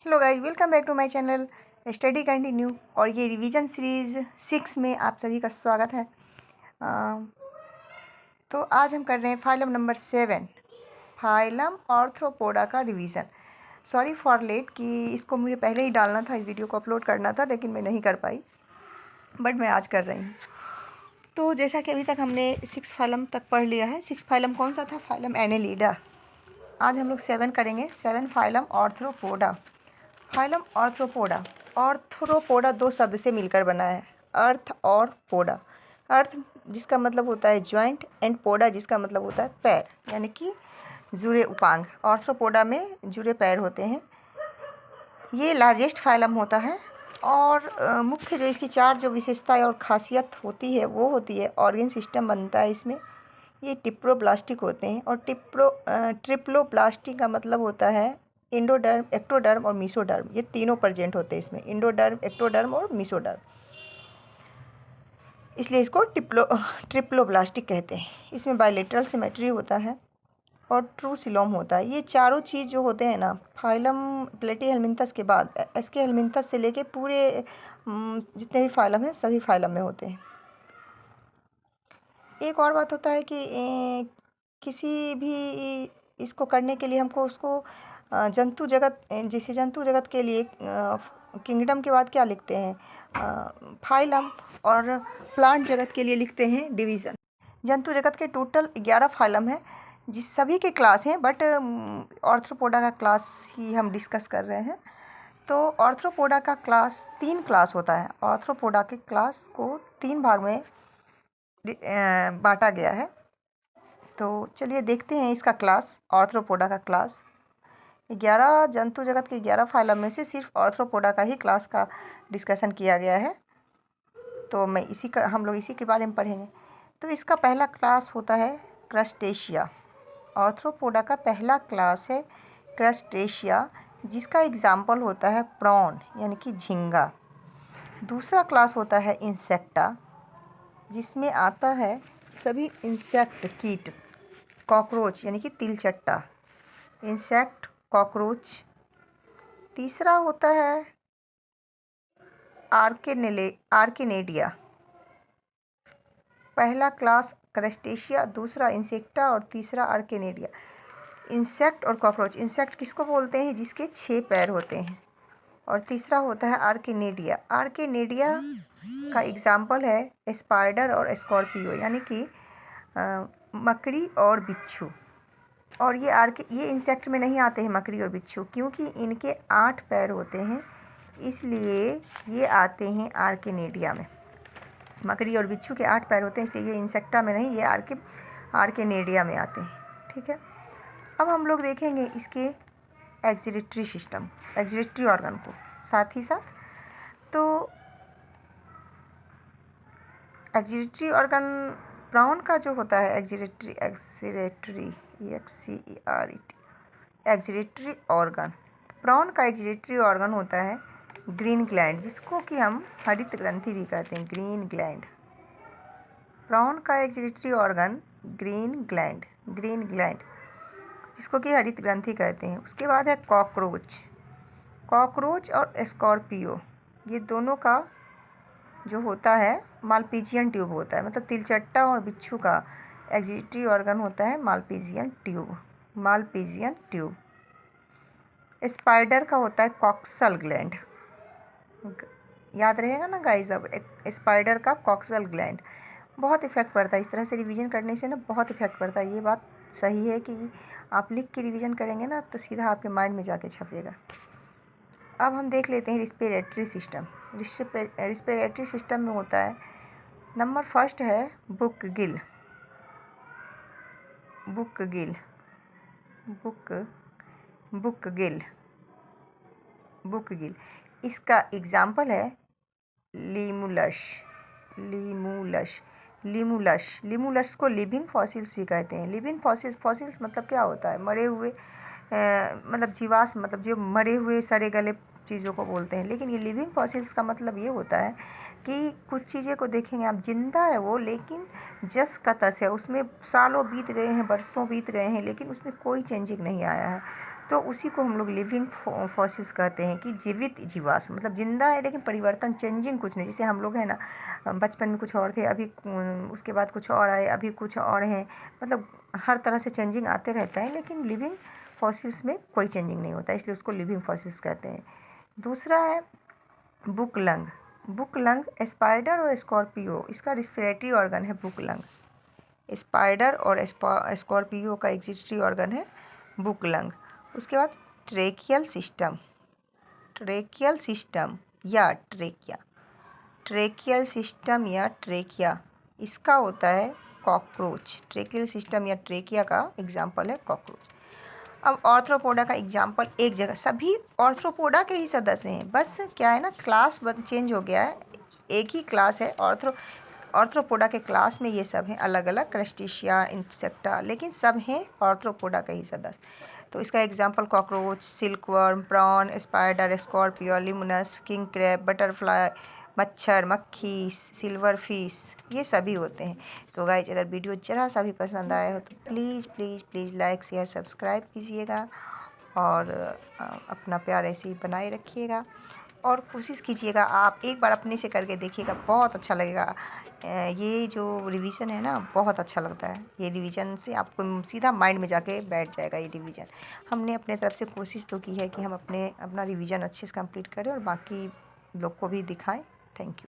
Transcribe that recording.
Hello guys, welcome back to my channel study continue. और ये revision series 6 में आप सभी का स्वागत है। तो आज हम कर रहे हैं फाइलम नंबर 7, फाइलम आर्थ्रोपोडा का रिवीजन। सॉरी फॉर लेट कि इसको मुझे पहले ही डालना था, इस वीडियो को अपलोड करना था, लेकिन मैं नहीं कर पाई, बट मैं आज कर रही हूँ। तो जैसा कि अभी तक हमने 6 फाइलम तक पढ़ लिया है। 6 फाइलम कौन सा था? Phylum Annelida. आज हम लोग 7 करेंगे, 7 phylum arthropoda. Phylum arthropoda. Arthropoda 2 शब्द से मिलकर बना है, अर्थ और पोडा। अर्थ जिसका मतलब होता है जॉइंट, एंड पोडा जिसका मतलब होता है पैर, यानी कि जुड़े उपांग। आर्थ्रोपोडा में जुड़े पैर होते हैं। ये लार्जेस्ट फाइलम होता है और मुख्य जो इसकी 4 जो विशेषताएं और खासियत होती है वो होती है ऑर्गन सिस्टम बनता है इसमें। ये टिप्रोब्लास्टिक होते हैं और ट्रिप्लोब्लास्टिक का मतलब होता है इंडोडर्म, एक्टोडर्म और मीसोडर्म। ये तीनों प्रेजेंट होते हैं इसमें, इंडोडर्म, एक्टोडर्म और मीसोडर्म, इसलिए इसको ट्रिप्लोब्लास्टिक कहते हैं। इसमें बायलेटरल सिमेट्री होता है और ट्रू सिलोम होता है। ये चारों चीज़ जो होते हैं ना, फाइलम प्लेटीहेल्मिन्थस के बाद एस्के हेल्मिन्थस से लेके पूरे जितने भी फाइलम हैं सभी फाइलम में होते हैं। एक और बात होता है कि किसी भी इसको करने के लिए हमको उसको जंतु जगत, जैसे जंतु जगत के लिए किंगडम के बाद क्या लिखते हैं? फाइलम। और प्लांट जगत के लिए लिखते हैं डिवीज़न। जंतु जगत के टोटल 11 फाइलम है, जिस सभी के क्लास हैं, बट आर्थ्रोपोडा का क्लास ही हम डिस्कस कर रहे हैं। तो आर्थ्रोपोडा का क्लास 3 क्लास होता है। आर्थ्रोपोडा के क्लास को 3 भाग में बांटा गया है। तो चलिए देखते हैं इसका क्लास, आर्थ्रोपोडा का क्लास। 11 जंतु जगत के 11 फाइलम में से सिर्फ आर्थ्रोपोडा का ही क्लास का डिस्कशन किया गया है। तो हम लोग इसी के बारे में पढ़ेंगे। तो इसका पहला क्लास होता है क्रस्टेशिया। आर्थ्रोपोडा का पहला क्लास है क्रस्टेशिया, जिसका एग्जाम्पल होता है प्रॉन, यानी कि झींगा। दूसरा क्लास होता है इंसेक्टा, जिसमें आता है सभी इंसेक्ट, कीट, कॉकरोच यानी कि तिलचट्टा, इंसेक्ट, कॉकरोच। तीसरा होता है आर्किनेडिया। पहला क्लास क्रस्टेशिया, दूसरा इंसेक्टा और तीसरा आर्किनेडिया। इंसेक्ट और कॉकरोच। इंसेक्ट किसको बोलते हैं? जिसके 6 पैर होते हैं। और तीसरा होता है आर्किनेडिया। आर्किनेडिया का एग्जाम्पल है स्पाइडर और स्कॉर्पियो, यानी कि मकड़ी और बिच्छू। और ये इंसेक्ट में नहीं आते हैं मकड़ी और बिच्छू, क्योंकि इनके 8 पैर होते हैं, इसलिए ये आते हैं आर्किनेडिया में। मकड़ी और बिच्छू के 8 पैर होते हैं, इसलिए ये इंसेक्टा में नहीं, ये आर्किनेडिया में आते हैं। ठीक है, अब हम लोग देखेंगे इसके एक्सक्रीटरी सिस्टम, एक्सक्रीटरी ऑर्गन को साथ ही साथ। तो एक्सक्रीटरी ऑर्गन प्राउन का जो होता है एक्सक्रीटरी ऑर्गन, प्राउन का एक्सक्रीटरी ऑर्गन होता है ग्रीन ग्लैंड, जिसको कि हम हरित ग्रंथि भी कहते हैं, ग्रीन ग्लैंड। प्राउन का एक्सक्रीटरी ऑर्गन ग्रीन ग्लैंड, जिसको कि हरित ग्रंथि कहते हैं। उसके बाद है कॉकरोच और स्कॉर्पियो, ये दोनों का जो होता है मालपीजियन ट्यूब होता है, मतलब तिलचट्टा और बिच्छू का एक्सक्रीटरी ऑर्गन होता है मालपीजियन ट्यूब। स्पाइडर का होता है कॉक्सल ग्लैंड। याद रहेगा ना गाइस? अब स्पाइडर का कॉक्सल ग्लैंड बहुत इफेक्ट पड़ता है। इस तरह से रिवीजन करने से ना बहुत इफेक्ट पड़ता है। ये बात सही है कि आप लिख के रिवीजन करेंगे ना तो सीधा आपके माइंड में जाके छपेगा। अब हम देख लेते हैं रिस्पिरेटरी सिस्टम। रिस्पिरेटरी सिस्टम में होता है, नंबर फर्स्ट है बुकगिल। इसका एग्जाम्पल है लीमुलस को लिविंग फॉसिल्स भी कहते हैं। लिविंग फॉसिल्स मतलब क्या होता है? मरे हुए, मतलब जीवाश्म, मतलब जो मरे हुए सड़े गले चीज़ों को बोलते हैं। लेकिन ये लिविंग फॉसिल्स का मतलब ये होता है कि कुछ चीज़ें को देखेंगे आप, जिंदा है वो, लेकिन जस का तस है, उसमें सालों बीत गए हैं, बरसों बीत गए हैं, लेकिन उसमें कोई चेंजिंग नहीं आया है। तो उसी को हम लोग लिविंग फॉसिल्स कहते हैं, कि जीवित जीवाश्म, मतलब जिंदा है लेकिन परिवर्तन चेंजिंग कुछ नहीं। जैसे हम लोग हैं ना, बचपन में कुछ और थे, अभी उसके बाद कुछ और आए, अभी कुछ और हैं, मतलब हर तरह से चेंजिंग आते रहता है, लेकिन लिविंग फॉसिल्स में कोई चेंजिंग नहीं होता, इसलिए उसको लिविंग फॉसिल्स कहते हैं। दूसरा है book lung. Book lung spider और स्कॉर्पियो, इसका रिस्पिरेटरी ऑर्गन है बुक लंग। स्पाइडर और स्कॉर्पियो का एग्जिस्ट्री ऑर्गन है बुक लंग। उसके बाद ट्रेकियल सिस्टम। ट्रेकियल सिस्टम या ट्रेकिया, ट्रेकियल सिस्टम या ट्रेकिया, इसका होता है कॉकरोच। ट्रेकियल सिस्टम या ट्रेकिया का एग्जाम्पल है कॉकरोच। अब ऑर्थ्रोपोडा का एग्जाम्पल एक जगह, सभी ऑर्थ्रोपोडा के ही सदस्य हैं, बस क्या है ना, क्लास चेंज हो गया है, एक ही क्लास है ऑर्थ्रोपोडा के क्लास में ये सब हैं, अलग अलग क्रस्टेशिया, इंसेक्टा, लेकिन सब हैं ऑर्थ्रोपोडा के ही सदस्य। तो इसका example cockroach, silkworm, prawn, spider, scorpio, limulus, king crab, butterfly, मच्छर, मक्खी, सिल्वर फिश, ये सभी होते हैं। तो गाइज, अगर वीडियो जरा सा भी पसंद आया हो तो please please please like share subscribe कीजिएगा, और अपना प्यार ऐसे ही बनाए रखिएगा, और कोशिश कीजिएगा आप एक बार अपने से करके देखिएगा, बहुत अच्छा लगेगा। ये जो रिवीजन है ना, बहुत अच्छा लगता है। ये रिवीजन से आपको सीधा माइंड में जाके बैठ जाएगा ये रिवीजन। हमने अपने तरफ से कोशिश तो की है कि हम अपना रिवीजन अच्छे से कंप्लीट करें और बाकी लोग को भी दिखाएं। Thank you.